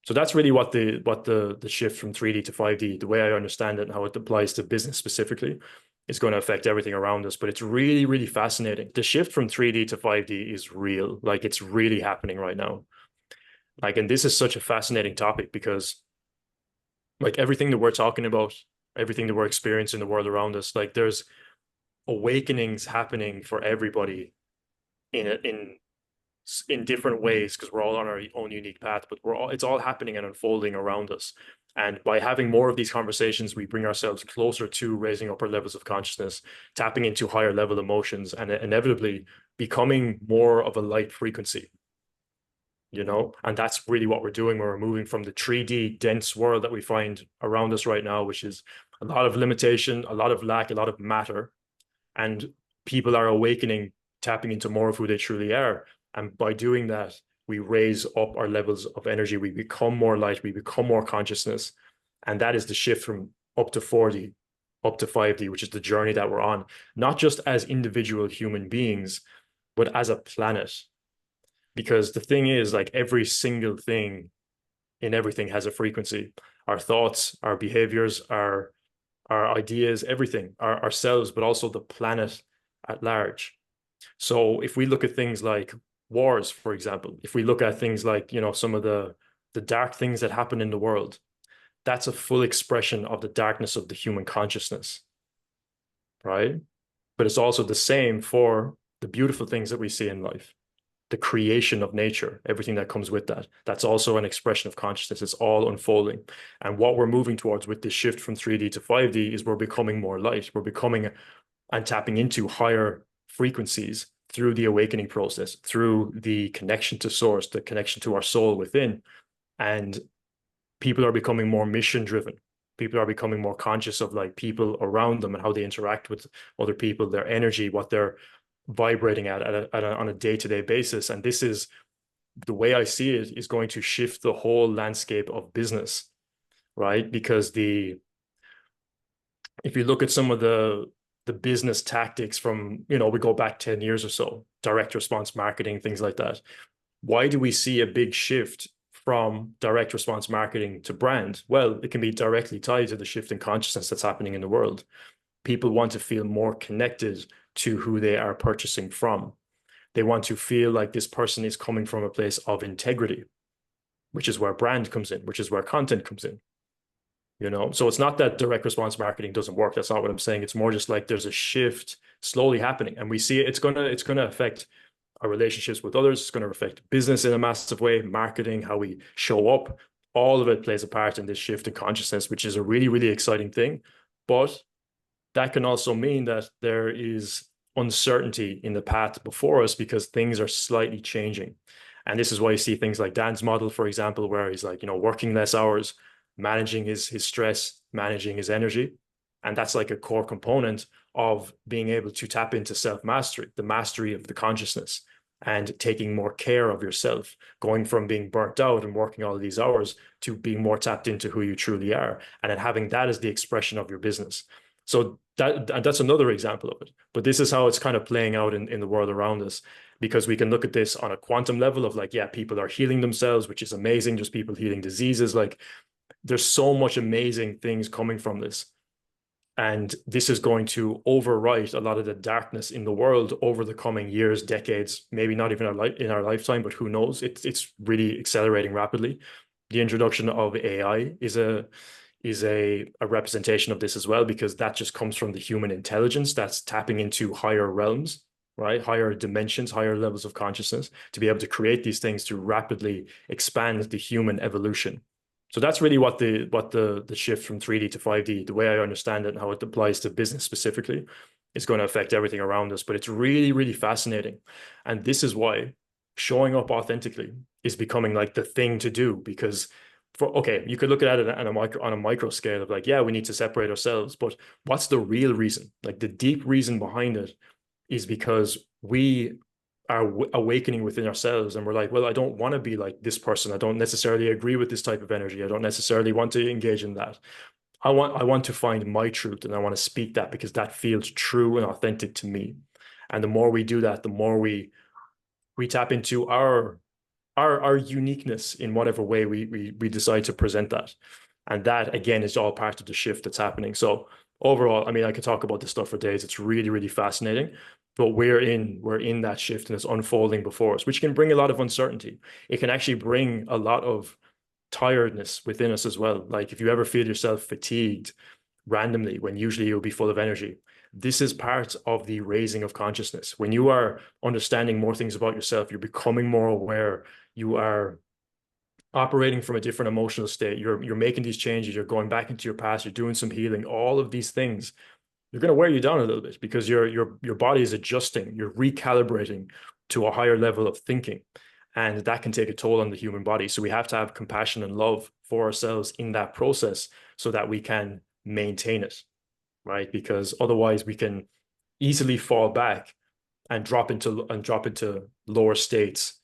So that's really what the shift from 3D to 5D, the way I understand it and how it applies to business specifically, is going to affect everything around us. But it's really, really fascinating. The shift from 3D to 5D is real. Like it's really happening right now. Like, and this is such a fascinating topic because like everything that we're talking about, everything that we're experiencing in the world around us, like there's awakenings happening for everybody in different ways because we're all on our own unique path, but it's all happening and unfolding around us. And by having more of these conversations, we bring ourselves closer to raising up our levels of consciousness, tapping into higher level emotions, and inevitably becoming more of a light frequency, you know? And that's really what we're doing when we're moving from the 3D dense world that we find around us right now, which is a lot of limitation, a lot of lack, a lot of matter. And people are awakening, tapping into more of who they truly are. And by doing that, we raise up our levels of energy. We become more light. We become more consciousness. And that is the shift from up to 4D, up to 5D, which is the journey that we're on, not just as individual human beings, but as a planet. Because the thing is, like every single thing in everything has a frequency. Our thoughts, our behaviors, our ideas, everything, ourselves, but also the planet at large. So if we look at things like wars, for example, if we look at things like, you know, some of the dark things that happen in the world, that's a full expression of the darkness of the human consciousness, right? But it's also the same for the beautiful things that we see in life, the creation of nature, everything that comes with that. That's also an expression of consciousness. It's all unfolding. And what we're moving towards with this shift from 3D to 5D is we're becoming more light. We're becoming and tapping into higher frequencies through the awakening process, through the connection to source, the connection to our soul within. And people are becoming more mission driven. People are becoming more conscious of like people around them and how they interact with other people, their energy, what they're vibrating on a day-to-day basis. And this is the way I see it is going to shift the whole landscape of business, right? Because if you look at some of the business tactics from, you know, we go back 10 years or so, direct response marketing, things like that. Why do we see a big shift from direct response marketing to brand? Well, it can be directly tied to the shift in consciousness that's happening in the world. People want to feel more connected to who they are purchasing from. They want to feel like this person is coming from a place of integrity, which is where brand comes in, which is where content comes in. You know, so it's not that direct response marketing doesn't work. That's not what I'm saying. It's more just like there's a shift slowly happening, and we see it. It's gonna affect our relationships with others. It's going to affect business in a massive way, marketing, how we show up. All of it plays a part in this shift in consciousness, which is a really, really exciting thing. But that can also mean that there is uncertainty in the path before us because things are slightly changing. And this is why you see things like Dan's model, for example, where he's like, you know, working less hours, managing his stress, managing his energy. And that's like a core component of being able to tap into self-mastery, the mastery of the consciousness, and taking more care of yourself, going from being burnt out and working all of these hours to being more tapped into who you truly are, and then having that as the expression of your business. So that's another example of it. But this is how it's kind of playing out in the world around us, because we can look at this on a quantum level of like, yeah, people are healing themselves, which is amazing. There's people healing diseases. Like there's so much amazing things coming from this. And this is going to overwrite a lot of the darkness in the world over the coming years, decades, maybe not even in our lifetime, but who knows? It's really accelerating rapidly. The introduction of AI is a representation of this as well, because that just comes from the human intelligence that's tapping into higher realms, right? Higher dimensions, higher levels of consciousness to be able to create these things to rapidly expand the human evolution. So that's really what the shift from 3D to 5D, the way I understand it and how it applies to business specifically, is going to affect everything around us. But it's really, really fascinating. And this is why showing up authentically is becoming like the thing to do. Because okay, you could look at it on a micro scale of like, yeah, we need to separate ourselves. But what's the real reason? Like the deep reason behind it is because we are awakening within ourselves, and we're like, well, I don't want to be like this person. I don't necessarily agree with this type of energy. I don't necessarily want to engage in that. I want to find my truth, and I want to speak that because that feels true and authentic to me. And the more we do that, the more we tap into our uniqueness in whatever way we decide to present that. And that again is all part of the shift that's happening. So overall, I mean, I could talk about this stuff for days. It's really, really fascinating. But we're in that shift and it's unfolding before us, which can bring a lot of uncertainty. It can actually bring a lot of tiredness within us as well. Like if you ever feel yourself fatigued randomly when usually you'll be full of energy, this is part of the raising of consciousness. When you are understanding more things about yourself, you're becoming more aware, you are operating from a different emotional state, you're making these changes, you're going back into your past, you're doing some healing, all of these things, you're going to wear you down a little bit because your body is adjusting, you're recalibrating to a higher level of thinking. And that can take a toll on the human body. So we have to have compassion and love for ourselves in that process so that we can maintain it, right? Because otherwise we can easily fall back and drop into lower states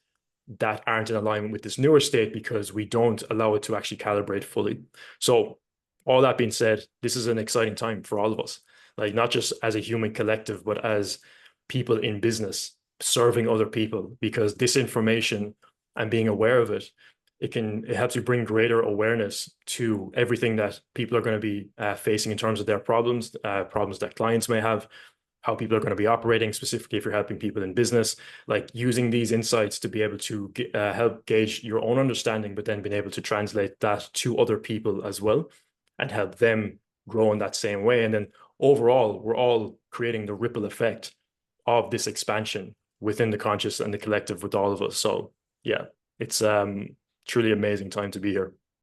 that aren't in alignment with this newer state because we don't allow it to actually calibrate fully. So all that being said, this is an exciting time for all of us, like not just as a human collective, but as people in business serving other people, because this information and being aware of it, it helps you bring greater awareness to everything that people are going to be facing in terms of their problems, problems that clients may have, how people are going to be operating, specifically if you're helping people in business, like using these insights to be able to help gauge your own understanding, but then being able to translate that to other people as well and help them grow in that same way. And then overall, we're all creating the ripple effect of this expansion within the conscious and the collective with all of us. So yeah, it's truly amazing time to be here.